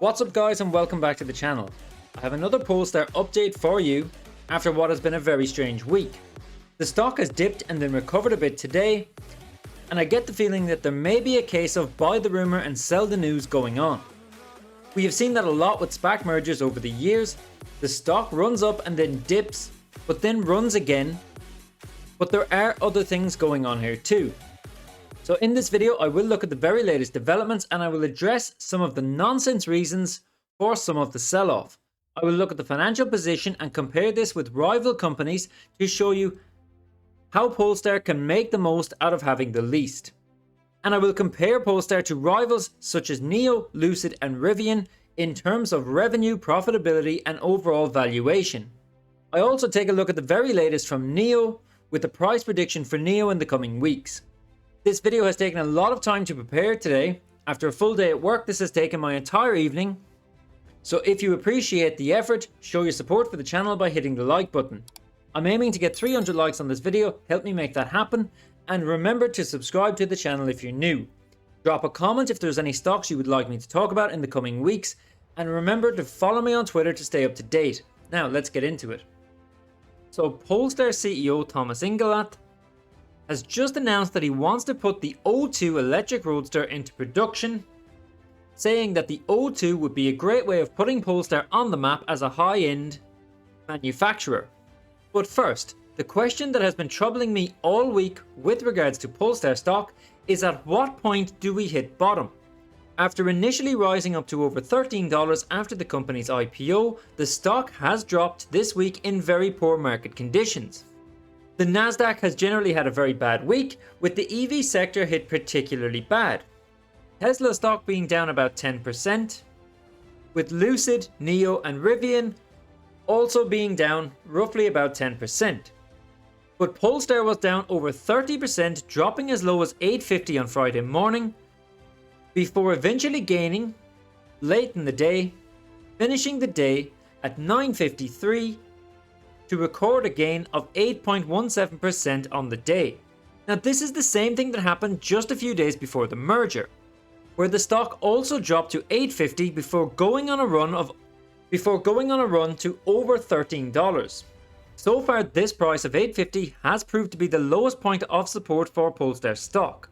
What's up guys, and welcome back to the channel. I have another Polestar update for you after what has been a very strange week. The stock has dipped and then recovered a bit today, and I get the feeling that there may be a case of buy the rumor and sell the news going on. We have seen that a lot with SPAC mergers over the years. The stock runs up and then dips, but then runs again. But there are other things going on here too. So in this video, I will look at the very latest developments and I will address some of the nonsense reasons for some of the sell-off. I will look at the financial position and compare this with rival companies to show you how Polestar can make the most out of having the least. And I will compare Polestar to rivals such as NIO, Lucid and Rivian in terms of revenue, profitability and overall valuation. I also take a look at the very latest from NIO with the price prediction for NIO in the coming weeks. This video has taken a lot of time to prepare today. After a full day at work, this has taken my entire evening. So if you appreciate the effort, show your support for the channel by hitting the like button. I'm aiming to get 300 likes on this video, help me make that happen. And remember to subscribe to the channel if you're new. Drop a comment if there's any stocks you would like me to talk about in the coming weeks. And remember to follow me on Twitter to stay up to date. Now let's get into it. So Polestar CEO Thomas Ingenlath has just announced that he wants to put the O2 electric roadster into production, saying that the O2 would be a great way of putting Polestar on the map as a high-end manufacturer. But first, the question that has been troubling me all week with regards to Polestar stock is at what point do we hit bottom? After initially rising up to over $13 after the company's IPO, the stock has dropped this week in very poor market conditions. The Nasdaq has generally had a very bad week, with the EV sector hit particularly bad. Tesla stock being down about 10%, with Lucid, NIO and Rivian also being down roughly about 10%. But Polestar was down over 30%, dropping as low as $8.50 on Friday morning, before eventually gaining late in the day, finishing the day at $9.53 to record a gain of 8.17% on the day. Now this is the same thing that happened just a few days before the merger, where the stock also dropped to $8.50 before going on a run to over $13. So far this price of $8.50 has proved to be the lowest point of support for Polestar stock.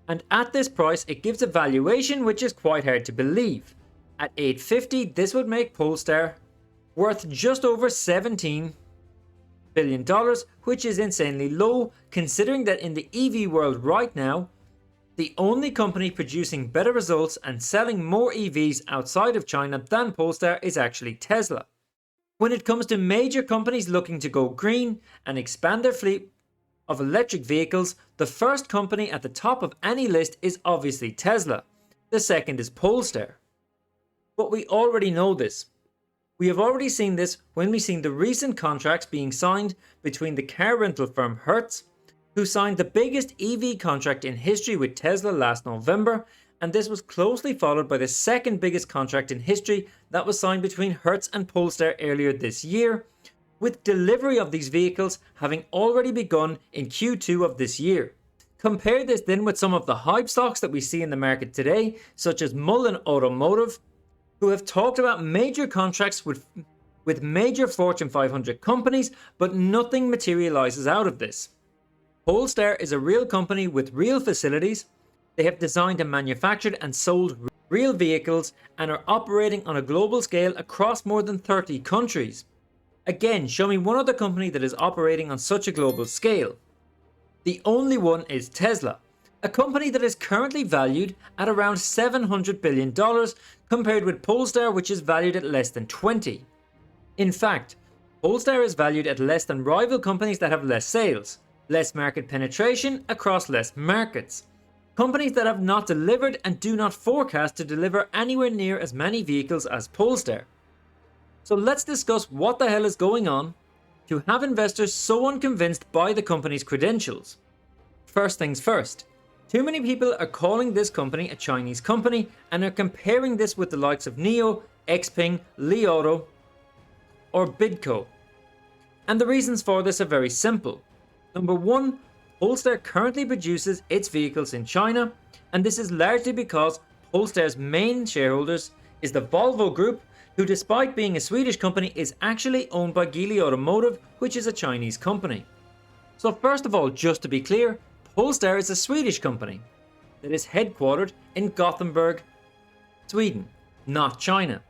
And at this price it gives a valuation which is quite hard to believe. At $8.50 this would make Polestar worth just over $17 billion, which is insanely low considering that in the EV world right now, the only company producing better results and selling more EVs outside of China than Polestar is actually Tesla. When it comes to major companies looking to go green and expand their fleet of electric vehicles, the first company at the top of any list is obviously Tesla. The second is Polestar. But we already know this. We have already seen this when we've seen the recent contracts being signed between the car rental firm Hertz, who signed the biggest EV contract in history with Tesla last November, and this was closely followed by the second biggest contract in history that was signed between Hertz and Polestar earlier this year, with delivery of these vehicles having already begun in Q2 of this year. Compare this then with some of the hype stocks that we see in the market today, such as Mullen Automotive, who have talked about major contracts with major Fortune 500 companies, but nothing materializes out of this. Polestar is a real company with real facilities. They have designed and manufactured and sold real vehicles and are operating on a global scale across more than 30 countries. Again, show me one other company that is operating on such a global scale. The only one is Tesla, a company that is currently valued at around $700 billion compared with Polestar, which is valued at less than 20. In fact, Polestar is valued at less than rival companies that have less sales, less market penetration across less markets, companies that have not delivered and do not forecast to deliver anywhere near as many vehicles as Polestar. So let's discuss what the hell is going on to have investors so unconvinced by the company's credentials. First things first. Too many people are calling this company a Chinese company and are comparing this with the likes of NIO, Xpeng, Li Auto, or Bidco. And the reasons for this are very simple. Number one, Polestar currently produces its vehicles in China, and this is largely because Polestar's main shareholders is the Volvo Group, who despite being a Swedish company is actually owned by Geely Automotive, which is a Chinese company. So first of all, just to be clear, Polestar is a Swedish company that is headquartered in Gothenburg, Sweden, not China.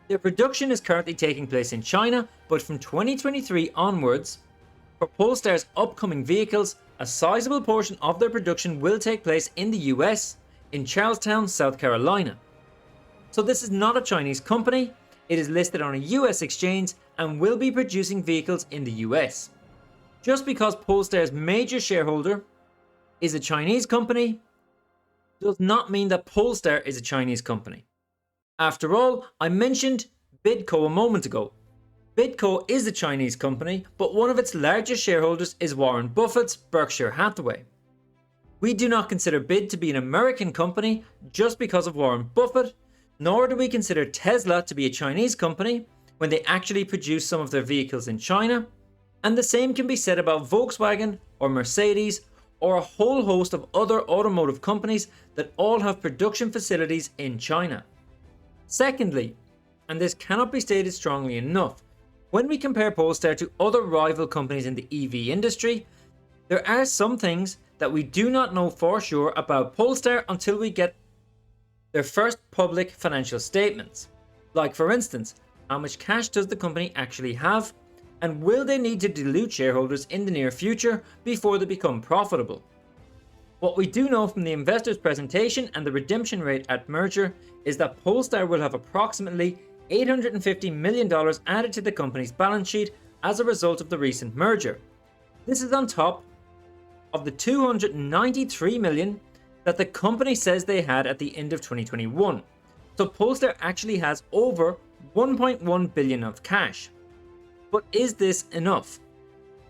Their production is currently taking place in China, but from 2023 onwards, for Polestar's upcoming vehicles, a sizable portion of their production will take place in the US, in Charlestown, South Carolina. So this is not a Chinese company, it is listed on a US exchange and will be producing vehicles in the US. Just because Polestar's major shareholder is a Chinese company does not mean that Polestar is a Chinese company. After all, I mentioned BIDCO a moment ago. BIDCO is a Chinese company, but one of its largest shareholders is Warren Buffett's Berkshire Hathaway. We do not consider BID to be an American company just because of Warren Buffett, nor do we consider Tesla to be a Chinese company when they actually produce some of their vehicles in China, and the same can be said about Volkswagen or Mercedes or a whole host of other automotive companies that all have production facilities in China. Secondly, and this cannot be stated strongly enough, when we compare Polestar to other rival companies in the EV industry, there are some things that we do not know for sure about Polestar until we get their first public financial statements. Like for instance, how much cash does the company actually have, and will they need to dilute shareholders in the near future before they become profitable? What we do know from the investors' presentation and the redemption rate at merger is that Polestar will have approximately $850 million added to the company's balance sheet as a result of the recent merger. This is on top of the $293 million that the company says they had at the end of 2021. So Polestar actually has over $1.1 billion of cash. But is this enough?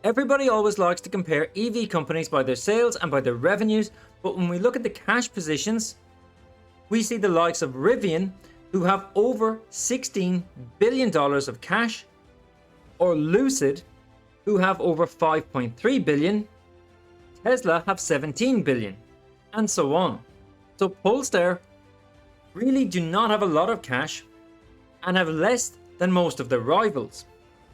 Everybody always likes to compare EV companies by their sales and by their revenues, but when we look at the cash positions, we see the likes of Rivian, who have over $16 billion of cash, or Lucid, who have over $5.3 billion, Tesla have $17 billion, and so on. So Polestar really do not have a lot of cash and have less than most of their rivals.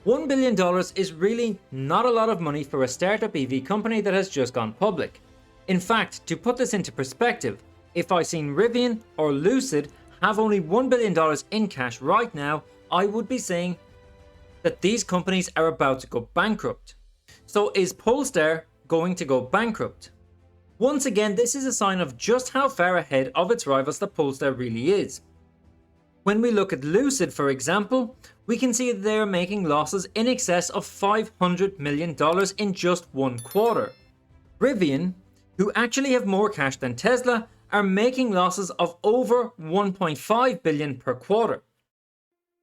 $1 billion is really not a lot of money for a startup EV company that has just gone public. In fact, to put this into perspective, if I seen Rivian or Lucid have only $1 billion in cash right now, I would be saying that these companies are about to go bankrupt. So is Polestar going to go bankrupt? Once again, this is a sign of just how far ahead of its rivals that Polestar really is. When we look at Lucid, for example, we can see that they are making losses in excess of $500 million in just one quarter. Rivian, who actually have more cash than Tesla, are making losses of over $1.5 billion per quarter.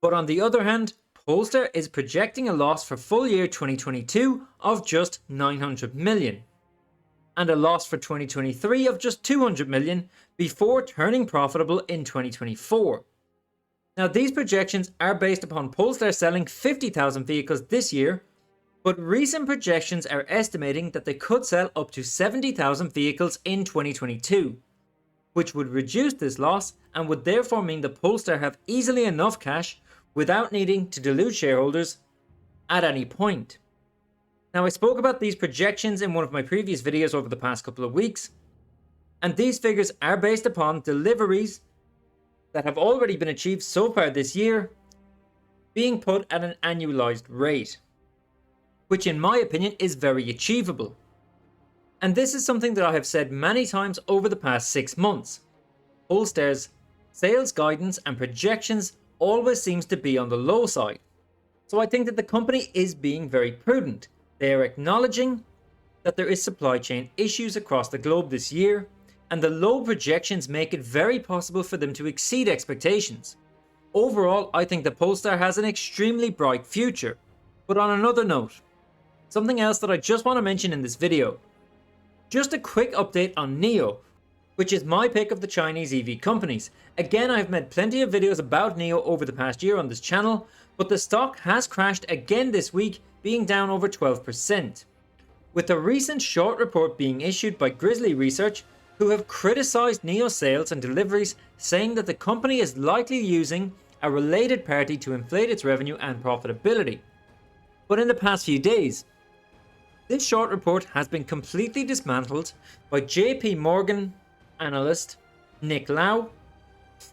But on the other hand, Polestar is projecting a loss for full year 2022 of just $900 million, and a loss for 2023 of just $200 million before turning profitable in 2024. Now, these projections are based upon Polestar selling 50,000 vehicles this year, but recent projections are estimating that they could sell up to 70,000 vehicles in 2022, which would reduce this loss and would therefore mean that Polestar have easily enough cash without needing to dilute shareholders at any point. Now, I spoke about these projections in one of my previous videos over the past couple of weeks, and these figures are based upon deliveries that have already been achieved so far this year being put at an annualized rate, which in my opinion is very achievable. And this is something that I have said many times over the past 6 months. Polestar's sales guidance and projections always seems to be on the low side. So I think that the company is being very prudent. They are acknowledging that there is supply chain issues across the globe this year, and the low projections make it very possible for them to exceed expectations. Overall, I think that Polestar has an extremely bright future. But on another note, something else that I just want to mention in this video. Just a quick update on NIO, which is my pick of the Chinese EV companies. Again, I've made plenty of videos about NIO over the past year on this channel, but the stock has crashed again this week, being down over 12%. With a recent short report being issued by Grizzly Research, who have criticized NIO sales and deliveries, saying that the company is likely using a related party to inflate its revenue and profitability. But in the past few days, this short report has been completely dismantled by JP Morgan analyst Nick Lau,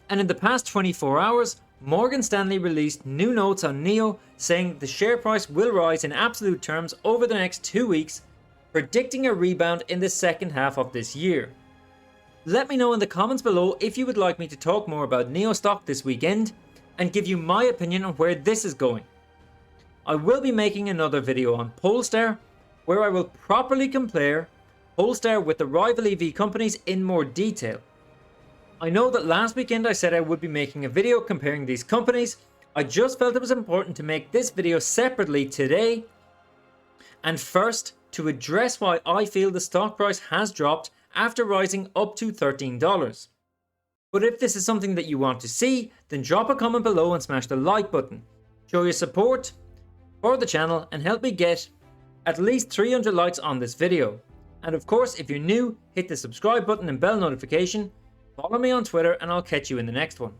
and in the past 24 hours, Morgan Stanley released new notes on NIO, saying the share price will rise in absolute terms over the next 2 weeks, predicting a rebound in the second half of this year. Let me know in the comments below if you would like me to talk more about NIO stock this weekend and give you my opinion on where this is going. I will be making another video on Polestar, where I will properly compare Polestar with the rival EV companies in more detail. I know that last weekend I said I would be making a video comparing these companies. I just felt it was important to make this video separately today. And first, to address why I feel the stock price has dropped after rising up to $13. But if this is something that you want to see, then drop a comment below and smash the like button. Show your support for the channel and help me get at least 300 likes on this video. And of course, if you're new, hit the subscribe button and bell notification. Follow me on Twitter and I'll catch you in the next one.